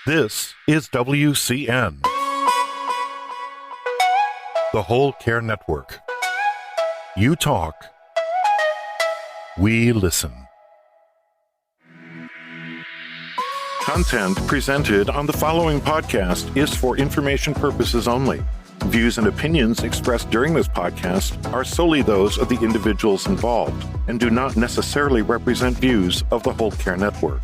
This is WCN, the Whole Care Network. You talk, we listen. Content presented on the following podcast is for information purposes only. Views and opinions expressed during this podcast are solely those of the individuals involved and do not necessarily represent views of the Whole Care Network.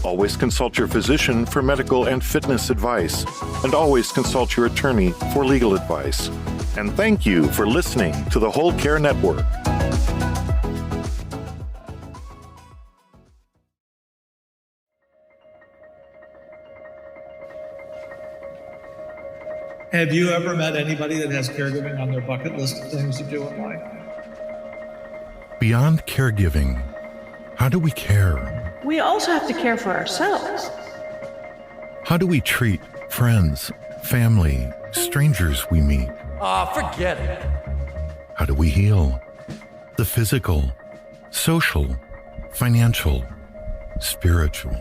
Always consult your physician for medical and fitness advice, and always consult your attorney for legal advice. And thank you for listening to the Whole Care Network. Have you ever met anybody that has caregiving on their bucket list of things to do in life? Beyond caregiving, how do we care? We also have to care for ourselves. How do we treat friends, family, strangers we meet? Forget it. How do we heal? The physical, social, financial, spiritual.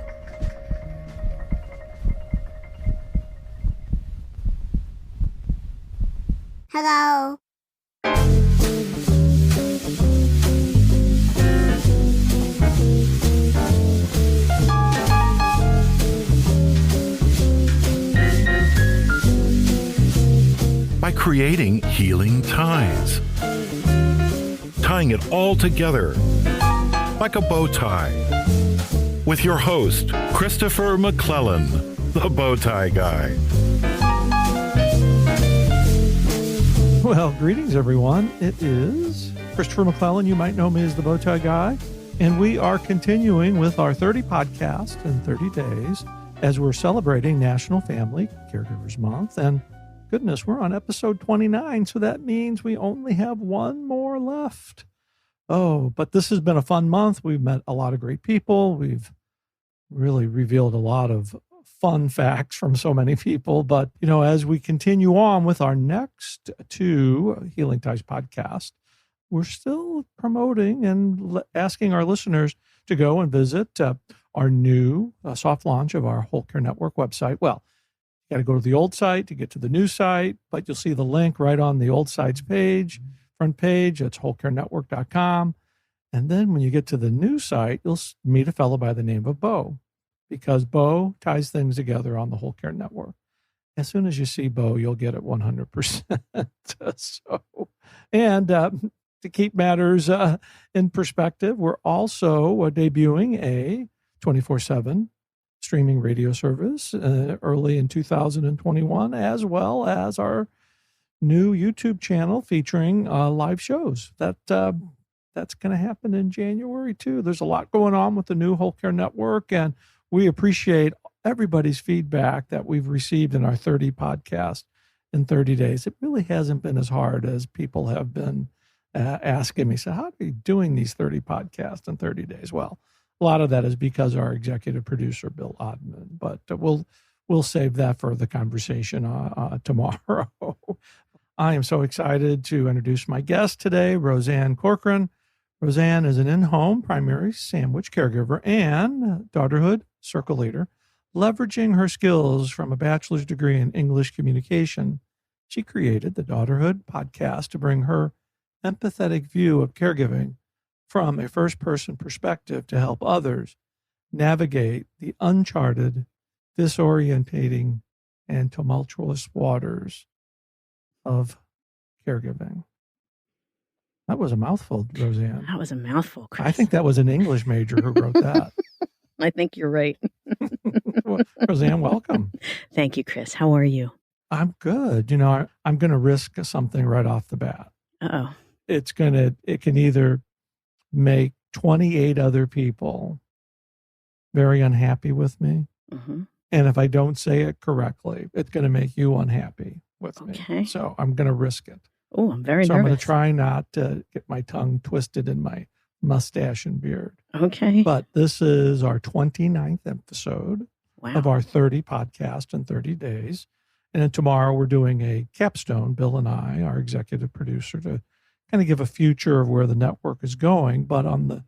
Hello. By creating healing ties. Tying it all together like a bow tie. With your host, Christopher McClellan, the bow tie guy. Well, greetings, everyone. It is Christopher McClellan. You might know me as the bow tie guy. And we are continuing with our 30 podcast in 30 days as we're celebrating National Family Caregivers Month. And goodness, we're on episode 29, so that means we only have one more left. Oh, but this has been a fun month. We've met a lot of great people. We've really revealed a lot of fun facts from so many people. But, you know, as we continue on with our next two Healing Ties podcasts, we're still promoting and asking our listeners to go and visit our new soft launch of our Whole Care Network website. Well, got to go to the old site to get to the new site, but you'll see the link right on the old site's page, front page. It's wholecarenetwork.com. And then when you get to the new site, you'll meet a fellow by the name of Bo, because Bo ties things together on the Whole Care Network. As soon as you see Bo, you'll get it 100%. And to keep matters in perspective, we're also debuting a 24/7 streaming radio service early in 2021, as well as our new YouTube channel featuring live shows. That's going to happen in January too. There's a lot going on with the new Whole Care Network, and we appreciate everybody's feedback that we've received in our 30 podcast in 30 days. It really hasn't been as hard as people have been asking me. So how are you doing these 30 podcasts in 30 days? Well, a lot of that is because our executive producer, Bill Odman, but we'll save that for the conversation tomorrow. I am so excited to introduce my guest today, Roseanne Corcoran. Roseanne is an in-home primary sandwich caregiver and Daughterhood Circle Leader. Leveraging her skills from a bachelor's degree in English communication, she created the Daughterhood Podcast to bring her empathetic view of caregiving from a first-person perspective to help others navigate the uncharted, disorientating, and tumultuous waters of caregiving. That was a mouthful, Roseanne. That was a mouthful, Chris. I think that was an English major who wrote that. I think you're right. Well, Roseanne, welcome. Thank you, Chris. How are you? I'm good. You know, I'm going to risk something right off the bat. Uh-oh. It can either make 28 other people very unhappy with me. Mm-hmm. And if I don't say it correctly, it's going to make you unhappy with me. So I'm going to risk it. Oh, I'm very nervous. I'm going to try not to get my tongue twisted in my mustache and beard. Okay. But this is our 29th episode of our 30 podcast in 30 days. And then tomorrow we're doing a capstone, Bill and I, our executive producer, to kind of give a future of where the network is going. But on the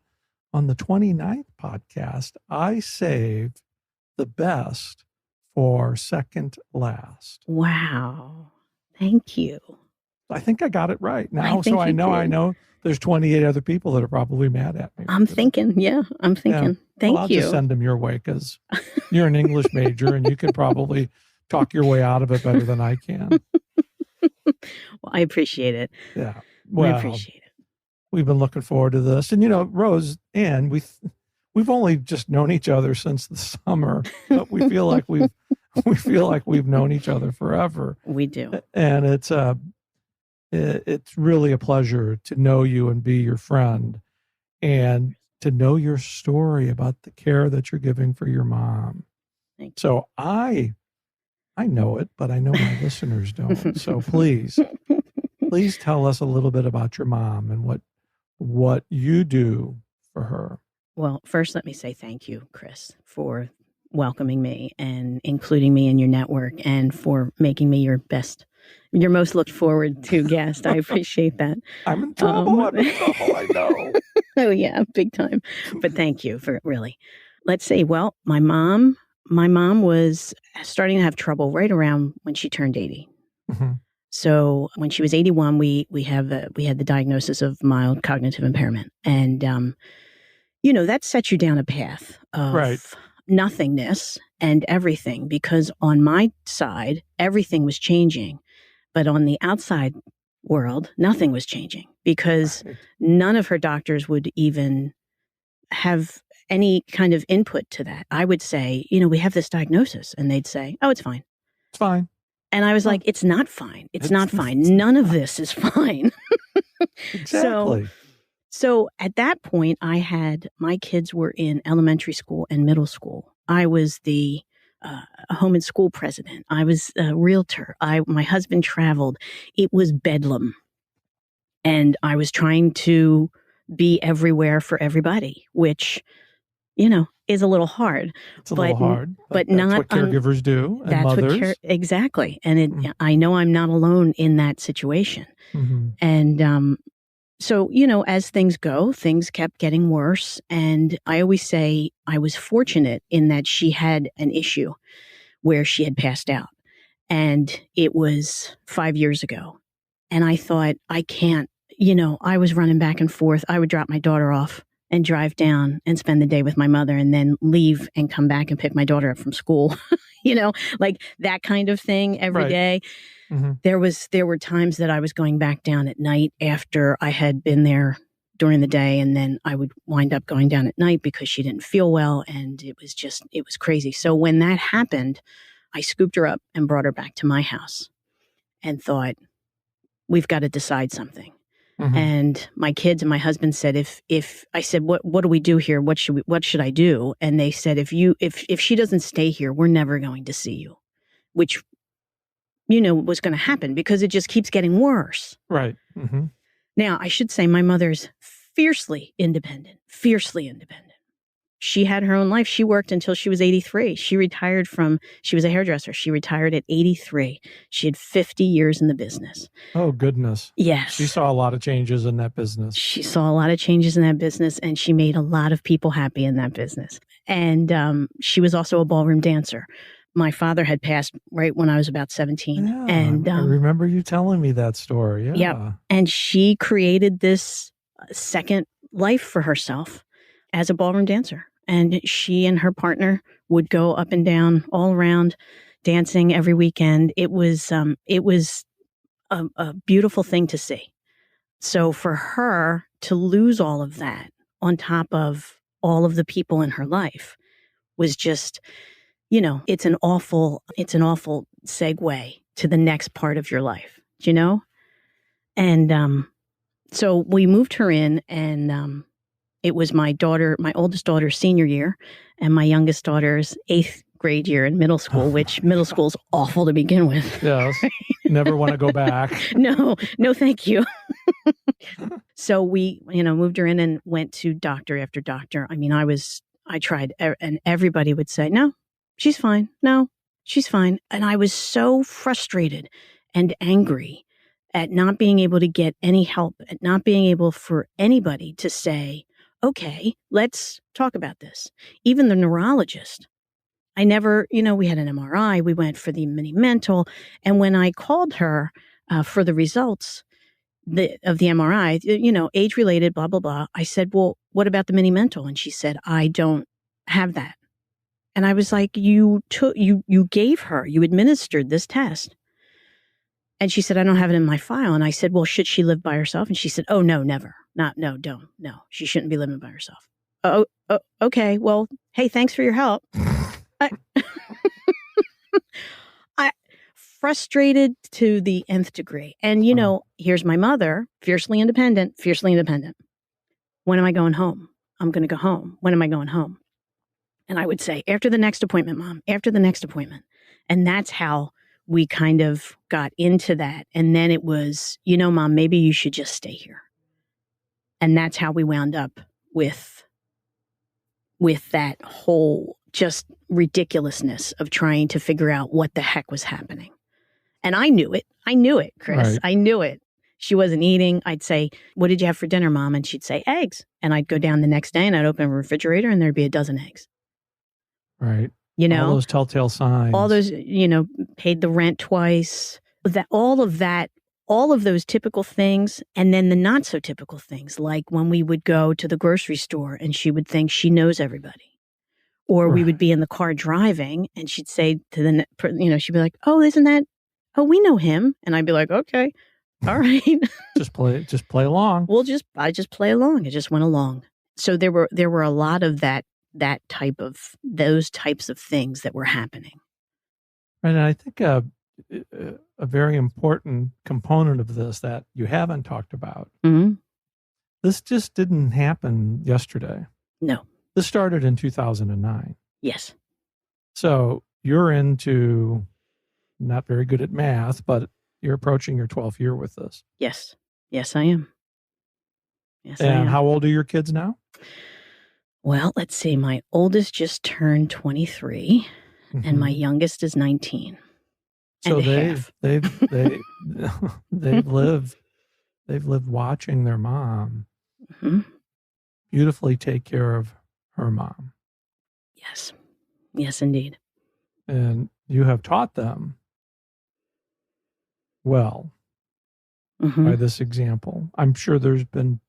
29th podcast, I saved the best for second last. Wow. Thank you. I think I got it right now. I think I you know did. there's 28 other people that are probably mad at me. I'm thinking. Thank I'll you. just send them your way because you're an English major and you can probably talk your way out of it better than I can. Well, I appreciate it. Yeah. I appreciate it. We've been looking forward to this. And, Rose Ann, we've only just known each other since the summer, but we feel like we've known each other forever. We do. And it's really a pleasure to know you and be your friend and to know your story about the care that you're giving for your mom. Thank you. So I know it, but I know my listeners don't. So please tell us a little bit about your mom and what you do for her. Well, first, let me say thank you, Chris, for welcoming me and including me in your network and for making me your most looked forward to guest. I appreciate that. I'm in trouble. I know. Oh, yeah, big time. But thank you for really. Let's see. Well, my mom was starting to have trouble right around when she turned 80. Mm-hmm. So when she was 81, we had the diagnosis of mild cognitive impairment. And, that sets you down a path of nothingness and everything, because on my side, everything was changing. But on the outside world, nothing was changing because none of her doctors would even have any kind of input to that. I would say, we have this diagnosis, and they'd say, oh, it's fine. It's fine. And I was like, it's not fine. It's not fine. None of this is fine. Exactly. So at that point, my kids were in elementary school and middle school. I was the home and school president. I was a realtor. My husband traveled. It was bedlam. And I was trying to be everywhere for everybody, which, is a little hard. It's a little hard, but that's what caregivers do, and that's mothers. Exactly. And I know I'm not alone in that situation. Mm-hmm. And so, as things go, things kept getting worse. And I always say I was fortunate in that she had an issue where she had passed out. And it was 5 years ago. And I thought, I can't, I was running back and forth. I would drop my daughter off and drive down and spend the day with my mother and then leave and come back and pick my daughter up from school, like that kind of thing every day. Mm-hmm. There were times that I was going back down at night after I had been there during the day, and then I would wind up going down at night because she didn't feel well, and it was crazy. So when that happened, I scooped her up and brought her back to my house and thought, we've got to decide something. Mm-hmm. And my kids and my husband said, if I said, what do we do here? What should I do? And they said, if she doesn't stay here, we're never going to see you, which, was going to happen because it just keeps getting worse. Right. Mm-hmm. Now, I should say my mother's fiercely independent. She had her own life. She worked until she was 83. She was a hairdresser. She retired at 83. She had 50 years in the business. Oh, goodness. Yes. She saw a lot of changes in that business. She saw a lot of changes in that business, and she made a lot of people happy in that business. And she was also a ballroom dancer. My father had passed right when I was about 17. Yeah, and I remember you telling me that story. Yeah. Yep. And she created this second life for herself as a ballroom dancer. And she and her partner would go up and down all around dancing every weekend. It was a beautiful thing to see. So for her to lose all of that on top of all of the people in her life was just, it's an awful segue to the next part of your life, And so we moved her in, and it was my oldest daughter's senior year and my youngest daughter's 8th grade year in middle school, which middle school's awful to begin with. Yes. Never want to go back. No, thank you. So we, moved her in and went to doctor after doctor. I mean, I tried, and everybody would say, no, she's fine. No, she's fine. And I was so frustrated and angry at not being able to get any help, at not being able for anybody to say, okay, let's talk about this. Even the neurologist, I never, we had an MRI, we went for the mini mental. And when I called her for the results of the MRI, age related, blah, blah, blah. I said, well, what about the mini mental? And she said, I don't have that. And I was like, you administered this test. And she said, I don't have it in my file. And I said, well, should she live by herself? And she said, oh, no, never. Don't. She shouldn't be living by herself. Oh, okay. Well, hey, thanks for your help. I frustrated to the nth degree. And, here's my mother, fiercely independent. When am I going home? I'm going to go home. When am I going home? And I would say, after the next appointment, Mom, after the next appointment. And that's how we kind of got into that. And then it was, Mom, maybe you should just stay here. And that's how we wound up with that whole just ridiculousness of trying to figure out what the heck was happening. And I knew it, Chris. Right. I knew it. She wasn't eating. I'd say, what did you have for dinner, Mom? And she'd say, eggs. And I'd go down the next day and I'd open a refrigerator and there'd be a dozen eggs. Right. All those telltale signs. All those, paid the rent twice. All of those typical things. And then the not so typical things, like when we would go to the grocery store and she would think she knows everybody. Or we would be in the car driving and she'd say to she'd be like, oh, we know him. And I'd be like, okay, all right. just play along. I just play along. It just went along. So there were a lot of those types of things that were happening. And I think a very important component of this that you haven't talked about, this just didn't happen yesterday. No. This started in 2009. Yes. So you're not very good at math, but you're approaching your 12th year with this. Yes. Yes, I am. Yes, and I am. How old are your kids now? Well, let's see. My oldest just turned 23 and my youngest is 19. So they've lived watching their mom beautifully take care of her mom. Yes. Yes, indeed. And you have taught them well by this example. I'm sure there's been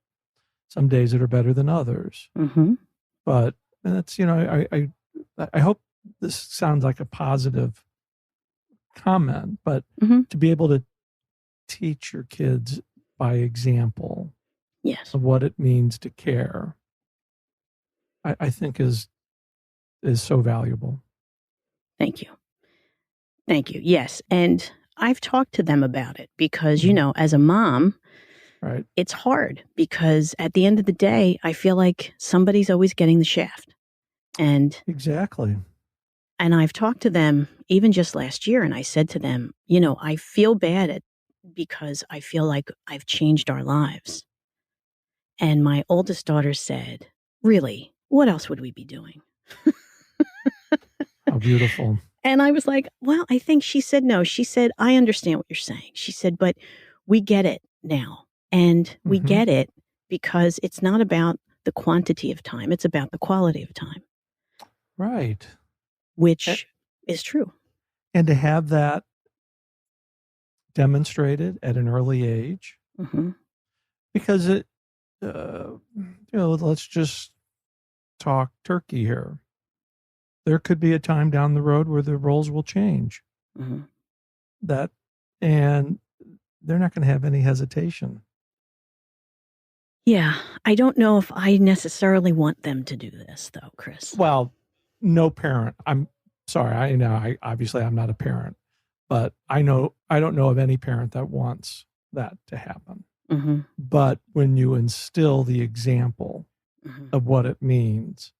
some days that are better than others. But that's, I hope this sounds like a positive comment, but to be able to teach your kids by example of what it means to care, I think is so valuable. Thank you. Yes. And I've talked to them about it because, as a mom, right, it's hard because at the end of the day, I feel like somebody's always getting the shaft. And exactly. And I've talked to them even just last year, and I said to them, I feel bad because I feel like I've changed our lives. And my oldest daughter said, really, what else would we be doing? How beautiful. And I was like, well, I think she said no. She said, I understand what you're saying. She said, but we get it now. And we get it because it's not about the quantity of time. It's about the quality of time. Right. Which is true. And to have that demonstrated at an early age, because it, let's just talk turkey here. There could be a time down the road where the roles will change. And they're not going to have any hesitation. Yeah. I don't know if I necessarily want them to do this, though, Chris. Well, no parent. I'm sorry. I know. Obviously, I'm not a parent, but I don't know of any parent that wants that to happen. But when you instill the example of what it means,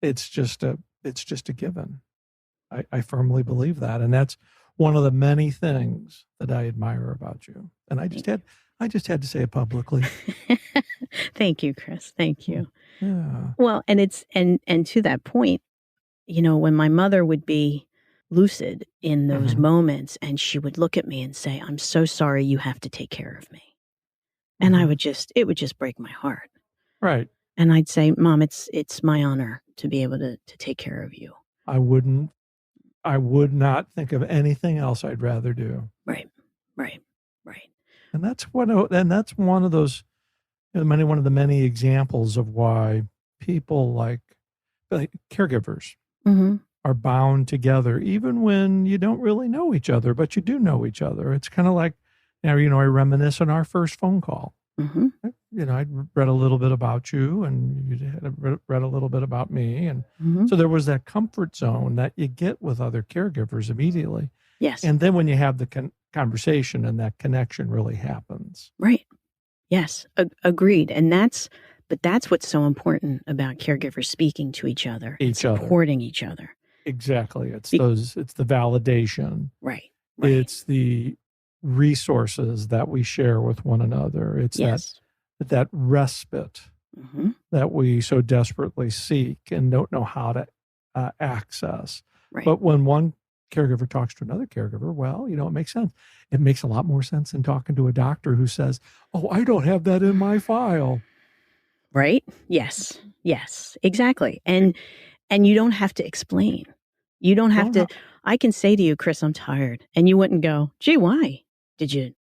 it's just a given. I firmly believe that, and that's one of the many things that I admire about you. And I just had to say it publicly. Thank you, Chris. Thank you. Yeah. Well, and it's and to that point, when my mother would be lucid in those moments and she would look at me and say, I'm so sorry you have to take care of me. And it would just break my heart. Right. And I'd say, Mom, it's my honor to be able to take care of you. I would not think of anything else I'd rather do. Right. And that's one of those, one of the many examples of why people like caregivers Mm-hmm. are bound together, even when you don't really know each other, but you do know each other. It's kind of like, I reminisce on our first phone call. Mm-hmm. I'd read a little bit about you, and you had read a little bit about me. And Mm-hmm. so there was that comfort zone that you get with other caregivers immediately. Yes. And then when you have the conversation, and that connection really happens. Right. Yes. Agreed. And that's what's so important about caregivers speaking to each other, supporting each other. Exactly. It's the validation. Right. It's the resources that we share with one another. It's that respite Mm-hmm. that we so desperately seek and don't know how to access. Right. But when one caregiver talks to another caregiver, well, it makes sense. It makes a lot more sense than talking to a doctor who says, "Oh, I don't have that in my file." Right? Yes, exactly. And you don't have to explain. You don't have to. I can say to you, Chris, I'm tired. And you wouldn't go, "Gee, why?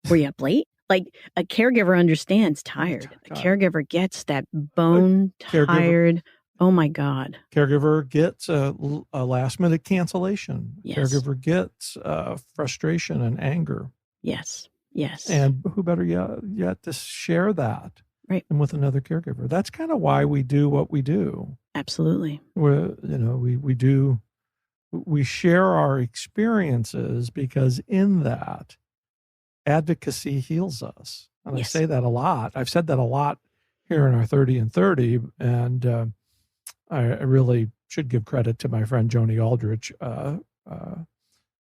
Were you up late?" Like, a caregiver understands tired. A caregiver gets that bone tired. Oh my God. Caregiver gets a last minute cancellation. Yes. Caregiver gets frustration and anger. Yes. And who better yet to share that? Right. And with another caregiver. That's kind of why we do what we do. Absolutely. We share our experiences, because in that, advocacy heals us. And Yes. I say that a lot. I've said that a lot here in our 30 and 30. And I really should give credit to my friend Joni Aldrich.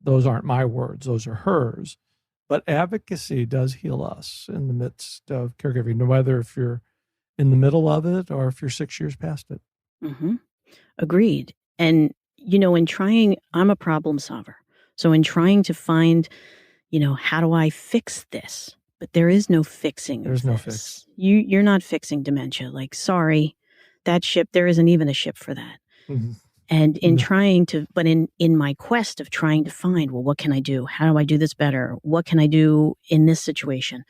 Those aren't my words. Those are hers. But advocacy does heal us in the midst of caregiving, no matter if you're in the middle of it or if you're 6 years past it. Mm-hmm. Agreed. And, I'm a problem solver. So in trying to find, how do I fix this? But there is no fixing. There's no fix. You're not fixing dementia. Like, sorry, that ship, there isn't even a ship for that. Mm-hmm. And in my quest of trying to find, well, what can I do? How do I do this better? What can I do in this situation?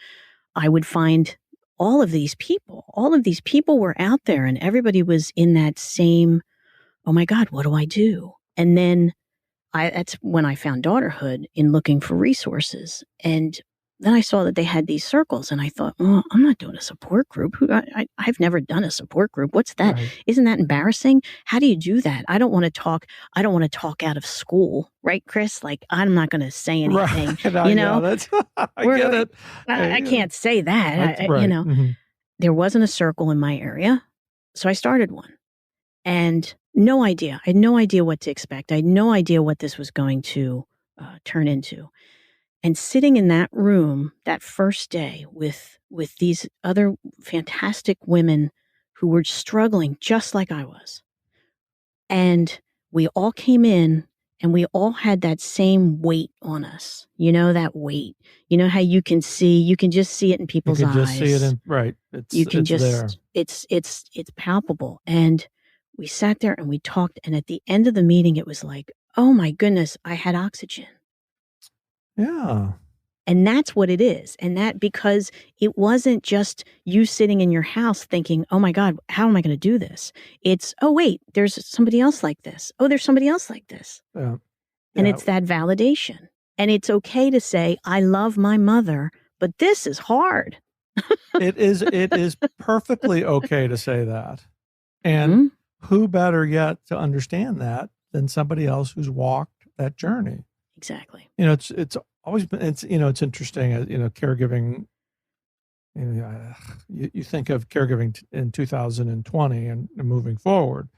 I would find all of these people were out there, and everybody was in that same, oh my God, what do I do? And then that's when I found Daughterhood in looking for resources. And then I saw that they had these circles, and I thought, well, I'm not doing a support group. I've never done a support group. What's that? Right. Isn't that embarrassing? How do you do that? I don't want to talk out of school, right, Chris? Like, I'm not going to say anything. Right. I get it. I can't say that. Right. Mm-hmm. There wasn't a circle in my area, so I started one. And no idea. I had no idea what to expect. I had no idea what this was going to turn into. And sitting in that room that first day with these other fantastic women who were struggling just like I was. And we all came in, and we all had that same weight on us. That weight. You know how you can just see it in people's eyes. You can just see it right. It's palpable. And we sat there and we talked, and at the end of the meeting, it was like, oh my goodness, I had oxygen. Yeah. And that's what it is. And that, because it wasn't just you sitting in your house thinking, oh my God, how am I going to do this? It's, oh wait, there's somebody else like this. Oh, there's somebody else like this. Yeah. And it's that validation. And it's okay to say, I love my mother, but this is hard. It is perfectly okay to say that. And who better yet to understand that than somebody else who's walked that journey? Exactly. It's always been, it's interesting, caregiving, you think of caregiving in 2020 and moving forward,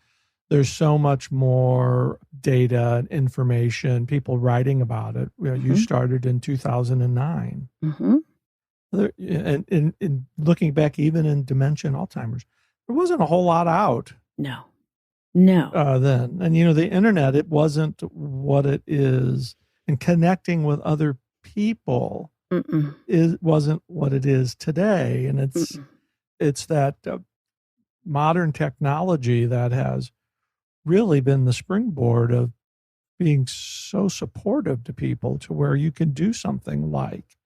there's so much more data and information, people writing about it. You started in 2009. Mm-hmm. And in looking back, even in dementia and Alzheimer's, there wasn't a whole lot out. No. Then. And, the internet, it wasn't what it is. And connecting with other people wasn't what it is today. And it's that modern technology that has really been the springboard of being so supportive to people to where you can do something like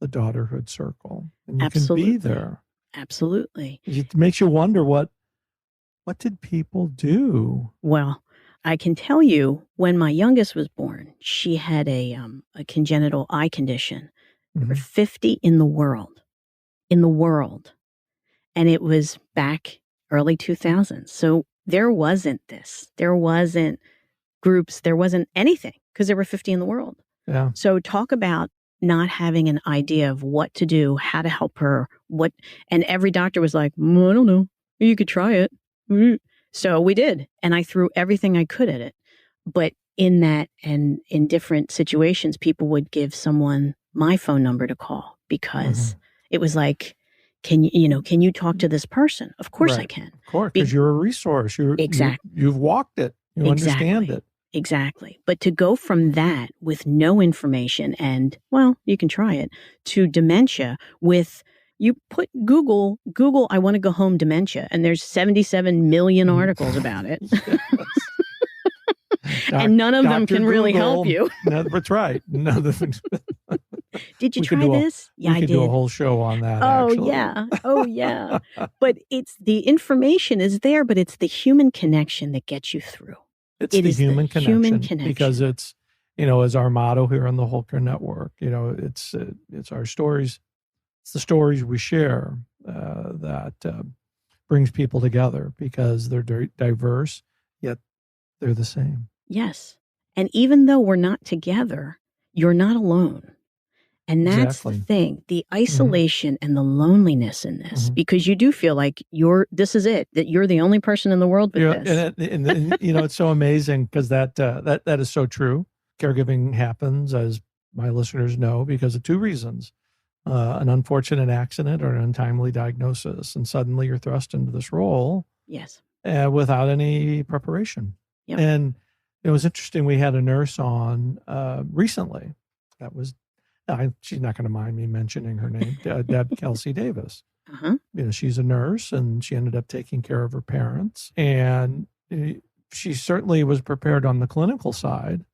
the Daughterhood Circle, and you Absolutely. can be there. Absolutely. It makes you wonder what did people do? Well, I can tell you when my youngest was born, she had a congenital eye condition. There were 50 in the world. And it was back early 2000s. So there wasn't this. There wasn't groups. There wasn't anything because there were 50 in the world. Yeah. So talk about not having an idea of what to do, how to help her, and every doctor was like, I don't know, you could try it. So we did. And I threw everything I could at it. But in that and in different situations, people would give someone my phone number to call because it was like, can you talk to this person? Of course I can. Of course, because you're a resource. You've walked it. You understand it. Exactly. But to go from that with no information and, well, you can try it, to dementia with, you put Google, I want to go home dementia, and there's 77 million articles about it. And none of them can really help you. No, that's right. Did you try this? Yeah, I did. We could do a whole show on that, actually. Oh, yeah. But it's the information is there, but it's the human connection that gets you through. It's the human connection because it's, as our motto here on the Whole Care Network, it's our stories. It's the stories we share that brings people together because they're diverse, yet they're the same. Yes. And even though we're not together, you're not alone. And that's the thing, the isolation and the loneliness in this, because you do feel like this is it, that you're the only person in the world with this. And it's so amazing because that is so true. Caregiving happens, as my listeners know, because of two reasons. An unfortunate accident or an untimely diagnosis. And suddenly you're thrust into this role. Yes. Without any preparation. Yep. And it was interesting. We had a nurse on recently. That was, she's not going to mind me mentioning her name, Deb Kelsey Davis. She's a nurse and she ended up taking care of her parents. And she certainly was prepared on the clinical side,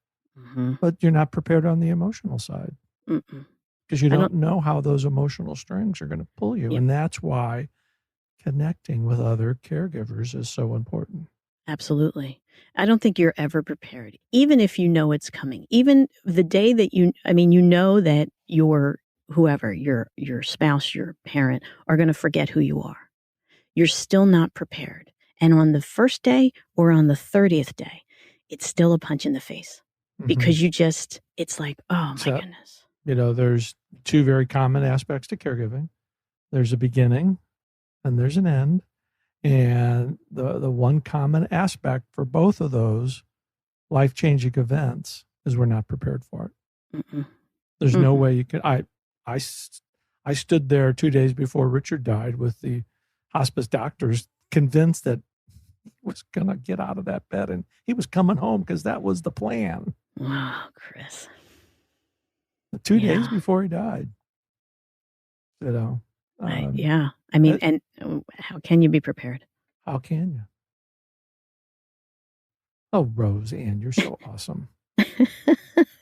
but you're not prepared on the emotional side. Because you don't know how those emotional strings are going to pull you. Yep. And that's why connecting with other caregivers is so important. Absolutely. I don't think you're ever prepared, even if you know it's coming. Even the day that you know that your spouse, your parent are going to forget who you are. You're still not prepared. And on the first day or on the 30th day, it's still a punch in the face because it's like, oh my goodness. There's two very common aspects to caregiving. There's a beginning and there's an end. And the one common aspect for both of those life-changing events is we're not prepared for it. There's no way you can. I stood there 2 days before Richard died with the hospice doctors convinced that he was going to get out of that bed and he was coming home because that was the plan. Wow, Chris. 2 days before he died. And how can you be prepared? How can you? Oh, Roseanne, you're so awesome.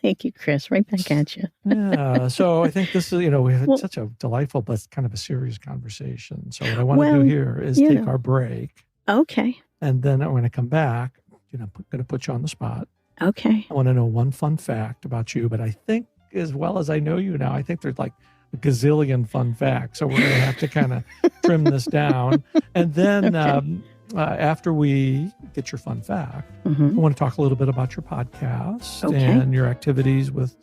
Thank you, Chris. Right back at you. Yeah. So I think this is, we had such a delightful, but kind of a serious conversation. So what I want to do here is take our break. Okay. And then I'm going to come back, going to put you on the spot. Okay. I want to know one fun fact about you, but I think as well as I know you now, I think there's like a gazillion fun facts. So we're going to have to kind of trim this down. And then after we get your fun fact, I want to talk a little bit about your podcast and your activities with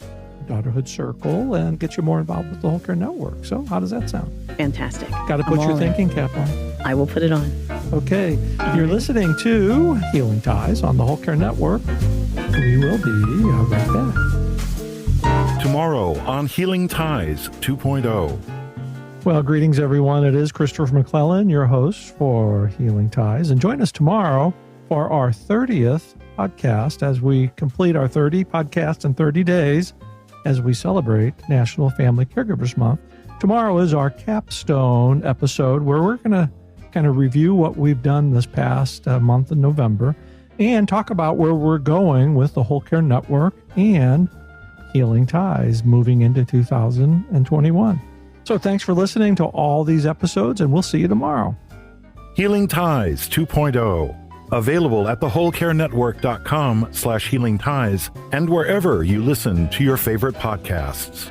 Daughterhood Circle and get you more involved with the Whole Care Network. So how does that sound? Fantastic. Got to put your thinking cap on. I will put it on. Okay. You're listening to Healing Ties on the Whole Care Network. We will be right back. Tomorrow on Healing Ties 2.0. Well, greetings, everyone. It is Christopher McClellan, your host for Healing Ties. And join us tomorrow for our 30th podcast as we complete our 30 podcasts in 30 days as we celebrate National Family Caregivers Month. Tomorrow is our capstone episode where we're going to kind of review what we've done this past month in November and talk about where we're going with the Whole Care Network and Healing Ties moving into 2021. So thanks for listening to all these episodes, and we'll see you tomorrow. Healing Ties 2.0. Available at thewholecarenetwork.com/healing ties and wherever you listen to your favorite podcasts.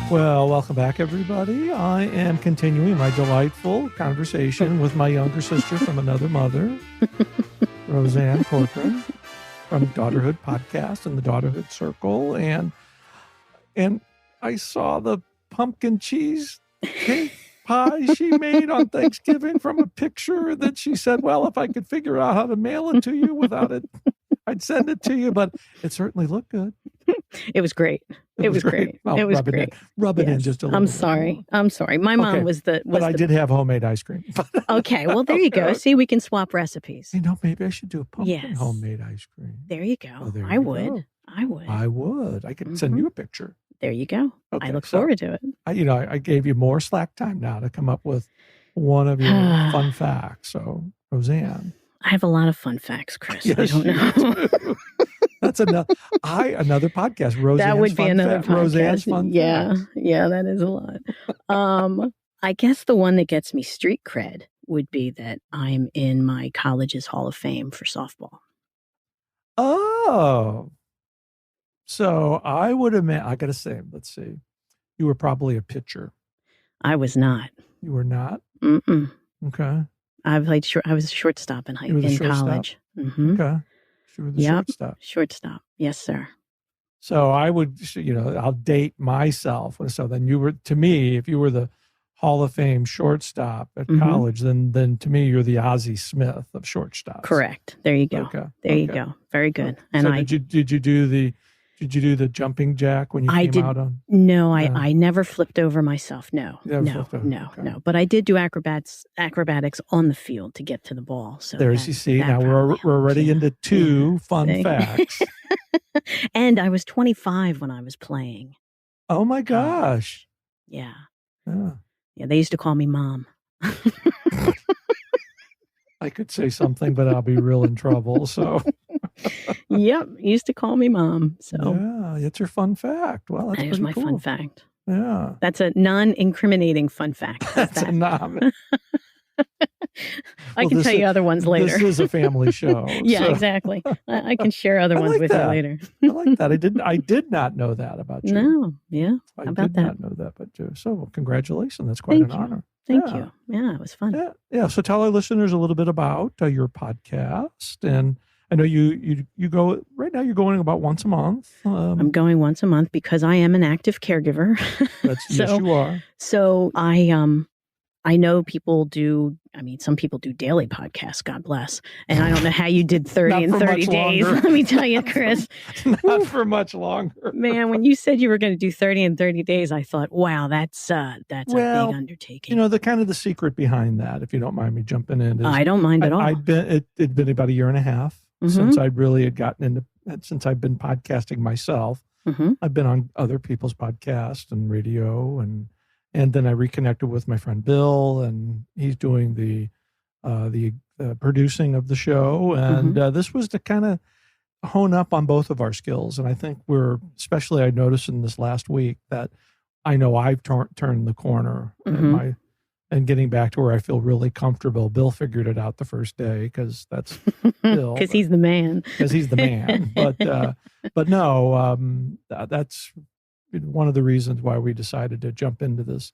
Well, welcome back, everybody. I am continuing my delightful conversation with my younger sister from another mother, Roseanne Corcoran, from Daughterhood Podcast and the Daughterhood Circle. And I saw the pumpkin cheese cake pie she made on Thanksgiving from a picture that she said, well, if I could figure out how to mail it to you without it, I'd send it to you. But it certainly looked good. It was great. It was great. Well, it was great. Rub it in just a little bit. I'm sorry. My mom was the... But I did have homemade ice cream. Okay. Well, there you go. See, we can swap recipes. You know, maybe I should do a pumpkin homemade ice cream. There you go. Oh, I would. I could send you a picture. There you go. Okay, I look forward to it. I gave you more slack time now to come up with one of your fun facts. So, Roseanne. I have a lot of fun facts, Chris. Yes, I don't know. That's another podcast. Roseanne's that would be another podcast. Roseanne's fun facts. Yeah, that is a lot. I guess the one that gets me street cred would be that I'm in my college's Hall of Fame for softball. Oh. So I would imagine, I got to say, let's see. You were probably a pitcher. I was not. You were not? Mm-mm. Okay. I was a shortstop in college. Mm-hmm. Okay. You were the shortstop. Shortstop. Yes, sir. So I would, I'll date myself. So then you were, to me, if you were the Hall of Fame shortstop at college, then to me, you're the Ozzie Smith of shortstops. Correct. There you go. Okay. There you go. Very good. And so did you do the jumping jack when you came out on? No, I never flipped over myself. No. No. But I did do acrobatics on the field to get to the ball. So there's you see. Now we're already into two fun facts. And I was 25 when I was playing. Oh my gosh. Yeah. Yeah. They used to call me Mom. I could say something, but I'll be real in trouble. So. Yep, used to call me Mom. So yeah, it's your fun fact. Well, that's my cool. fun fact. Yeah, that's a non-incriminating fun fact. That's a non. I can tell you other ones later. This is a family show. Yeah, so. Exactly. I can share other ones with you later. I like that. I did not know that about you. No, yeah. I did not know that about you. So congratulations. That's quite an honor. Thank you. Yeah, it was fun. Yeah. So tell our listeners a little bit about your podcast. And I know you go right now. You're going about once a month. I'm going once a month because I am an active caregiver. Yes, you are. So I know people do. I mean, some people do daily podcasts. God bless. And I don't know how you did 30 in 30 days. Let me tell you, Chris. Not for much longer. Man, when you said you were going to do 30 in 30 days, I thought, wow, that's a big undertaking. The kind of the secret behind that, if you don't mind me jumping in. I don't mind at all. It'd been about a year and a half since I really had gotten into, since I've been podcasting myself. I've been on other people's podcasts and radio, and then I reconnected with my friend Bill, and he's doing the producing of the show. And this was to kind of hone up on both of our skills. And I think especially I noticed in this last week that I know I've turned the corner and getting back to where I feel really comfortable. Bill figured it out the first day because that's Bill. Because he's the man. Because he's the man. But no, that's one of the reasons why we decided to jump into this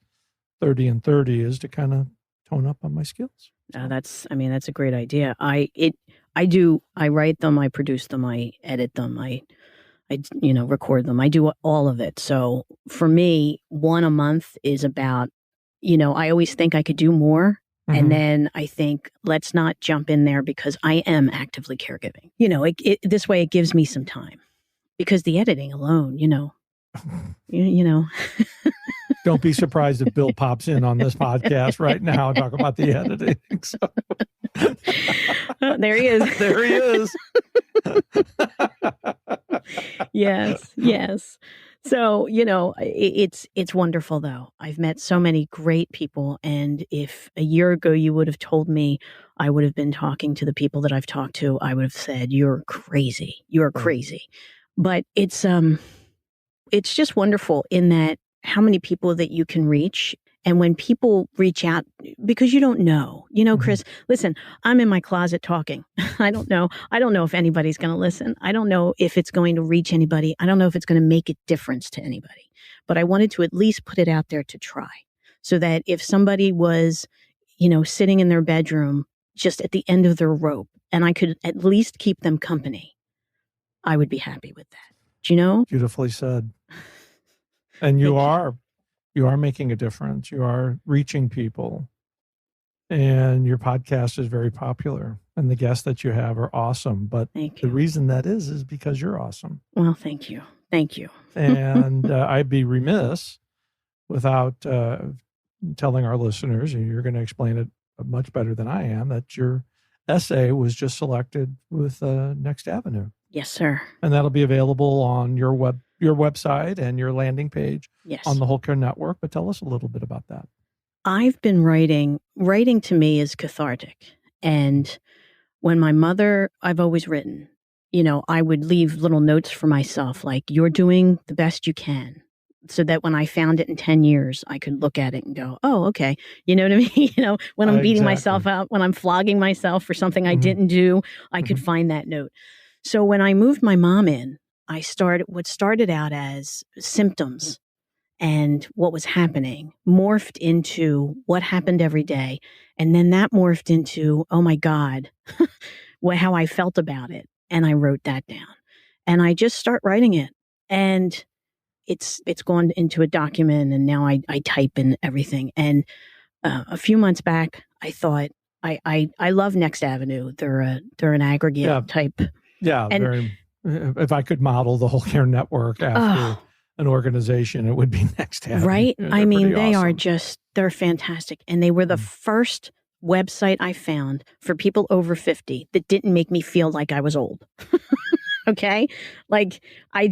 30 and 30 is to kind of tone up on my skills. That's a great idea. I write them, I produce them, I edit them, I I, record them. I do all of it. So for me, one a month is about, I always think I could do more. Mm-hmm. And then I think, let's not jump in there because I am actively caregiving. This way it gives me some time because the editing alone, Don't be surprised if Bill pops in on this podcast right now and talk about the editing. So. There he is. There he is. Yes. So, it's wonderful though. I've met so many great people. And if a year ago you would have told me I would have been talking to the people that I've talked to, I would have said, you're crazy. You're crazy. But it's just wonderful in that how many people that you can reach. And when people reach out, because you don't know, Chris, listen, I'm in my closet talking. I don't know if anybody's going to listen. I don't know if it's going to reach anybody. I don't know if it's going to make a difference to anybody. But I wanted to at least put it out there to try so that if somebody was, sitting in their bedroom just at the end of their rope and I could at least keep them company, I would be happy with that. Do you know? Beautifully said. And you are making a difference. You are reaching people. And your podcast is very popular. And the guests that you have are awesome. But the reason that is because you're awesome. Well, thank you. Thank you. And I'd be remiss without telling our listeners, and you're going to explain it much better than I am, that your essay was just selected with Next Avenue. Yes, sir. And that'll be available on your website and your landing page on the Whole Care Network. But tell us a little bit about that. I've been writing to me is cathartic. And when my mother, I've always written, I would leave little notes for myself, like, you're doing the best you can. So that when I found it in 10 years, I could look at it and go, oh, okay. You know what I mean? When I'm beating myself out, when I'm flogging myself for something I didn't do, I could find that note. So when I moved my mom in, what started out as symptoms and what was happening morphed into what happened every day. And then that morphed into, oh my God, how I felt about it. And I wrote that down and I just start writing it. And it's gone into a document and now I type in everything. And a few months back, I thought, I love Next Avenue. They're an aggregate type. Yeah. And, if I could model the Whole Care Network after an organization, it would be Next Avenue. Right? I mean, they awesome. They're fantastic. And they were the first website I found for people over 50 that didn't make me feel like I was old. Okay? Like, I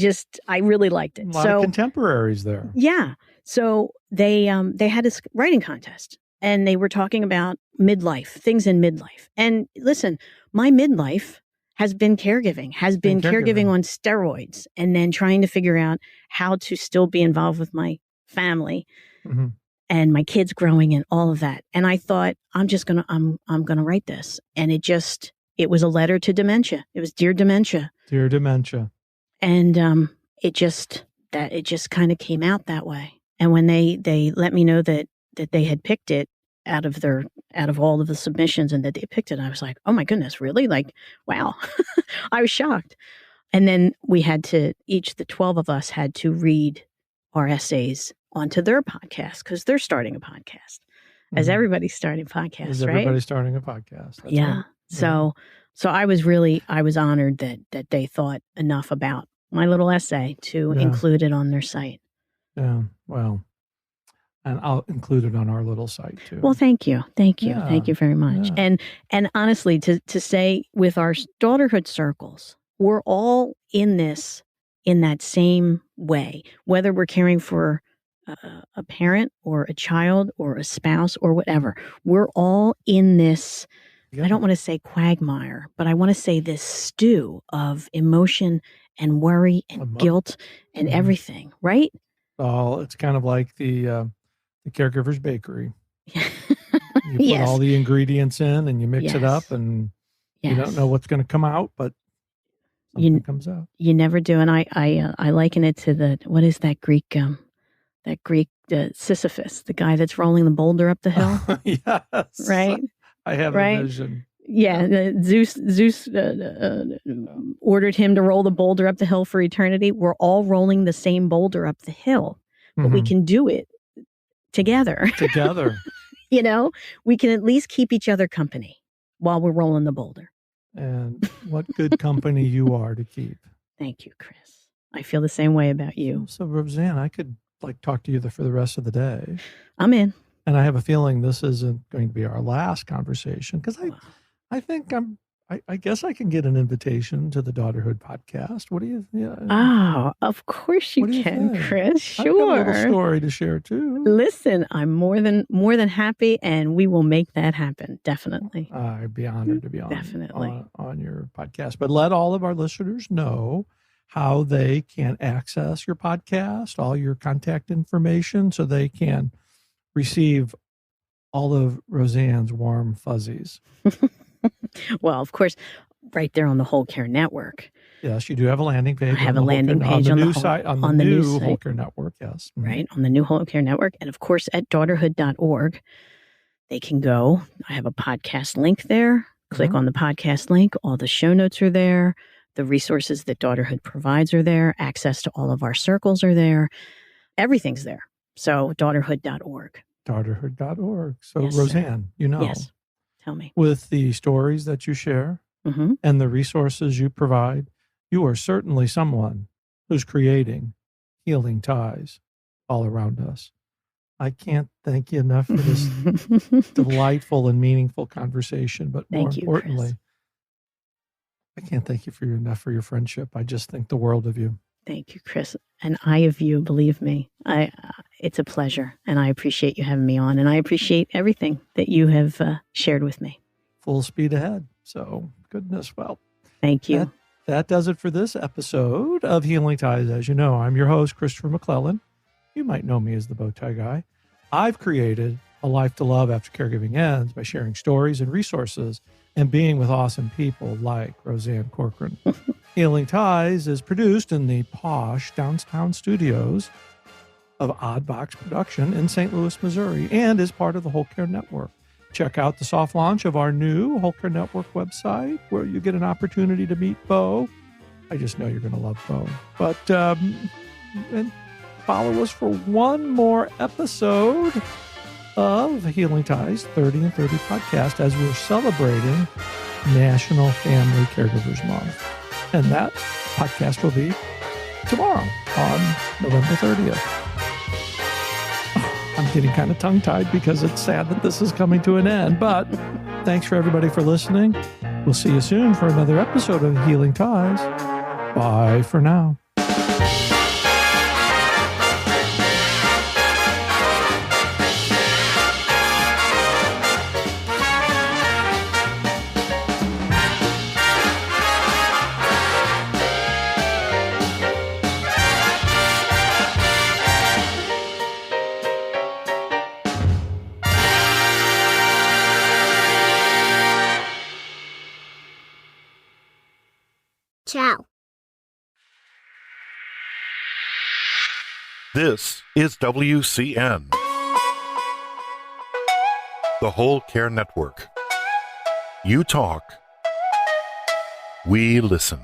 really liked it. A lot of contemporaries there. Yeah. So they had a writing contest and they were talking about midlife, things in midlife. And listen, my midlife has been caregiving on steroids, and then trying to figure out how to still be involved with my family and my kids growing and all of that. And I thought, I'm going to write this. And it was a letter to dementia. It was Dear Dementia. Dear Dementia. And it just kind of came out that way. And when they let me know that they had picked it out of all of the submissions and that they picked it, I was like, oh my goodness, really? Like, wow. I was shocked. And then the 12 of us had to read our essays onto their podcast because they're starting a podcast. As everybody's starting podcasts, right? Everybody's starting a podcast. That's right. So I was honored that they thought enough about my little essay to include it on their site. Yeah. Well, and I'll include it on our little site too. Well, thank you. Thank you. Yeah. Thank you very much. Yeah. And honestly, to say with our Daughterhood circles, we're all in this in that same way, whether we're caring for a parent or a child or a spouse or whatever. We're all in this, I don't want to say quagmire, but I want to say this stew of emotion and worry and guilt and everything, right? Oh, it's kind of like the caregiver's bakery. You put all the ingredients in and you mix it up and you don't know what's going to come out, but something comes out. You never do. And I liken it to what is that Greek Sisyphus, the guy that's rolling the boulder up the hill? Yes. Right? I have a vision. Zeus ordered him to roll the boulder up the hill for eternity. We're all rolling the same boulder up the hill, but we can do it together. Together. We can at least keep each other company while we're rolling the boulder. And what good company you are to keep. Thank you, Chris. I feel the same way about you. So Roseanne, I could talk to you for the rest of the day. I'm in. And I have a feeling this isn't going to be our last conversation because I think I guess I can get an invitation to the Daughterhood podcast. What do you think? Oh, of course you can, Chris. Sure. I've got a little story to share too. Listen, I'm more than happy, and we will make that happen. Definitely. I'd be honored to be on your podcast. But let all of our listeners know how they can access your podcast, all your contact information, so they can receive all of Roseanne's warm fuzzies. Well, of course, right there on the Whole Care Network. Yes, you do have a landing page. I have a landing page on the new site. On the new Whole Care Network, yes. Mm-hmm. Right, on the new Whole Care Network. And of course, at daughterhood.org, they can go. I have a podcast link there. Click on the podcast link. All the show notes are there. The resources that Daughterhood provides are there. Access to all of our circles are there. Everything's there. So daughterhood.org. Daughterhood.org. So Yes, Roseanne, Yes. Tell me. with the stories that you share and the resources you provide, you are certainly someone who's creating healing ties all around us. I can't thank you enough for this delightful and meaningful conversation, but more importantly, Chris. I can't thank you enough for your friendship. I just think the world of you. Thank you, Chris. And I of you, believe me. It's a pleasure, and I appreciate you having me on, and I appreciate everything that you have shared with me. Full speed ahead. So, goodness, well. Thank you. That does it for this episode of Healing Ties. As you know, I'm your host, Christopher McClellan. You might know me as the Bowtie Guy. I've created a life to love after caregiving ends by sharing stories and resources and being with awesome people like Roseanne Corcoran. Healing Ties is produced in the posh downtown studios of Odd Box Production in St. Louis, Missouri, and is part of the Whole Care Network. Check out the soft launch of our new Whole Care Network website, where you get an opportunity to meet Bo. I just know you're going to love Bo. But and follow us for one more episode of Healing Ties 30 and 30 podcast as we're celebrating National Family Caregivers Month. And that podcast will be tomorrow on November 30th. I'm getting kind of tongue-tied because it's sad that this is coming to an end. But thanks for everybody for listening. We'll see you soon for another episode of Healing Ties. Bye for now. Ciao. This is WCN, the Whole Care Network. You talk, we listen.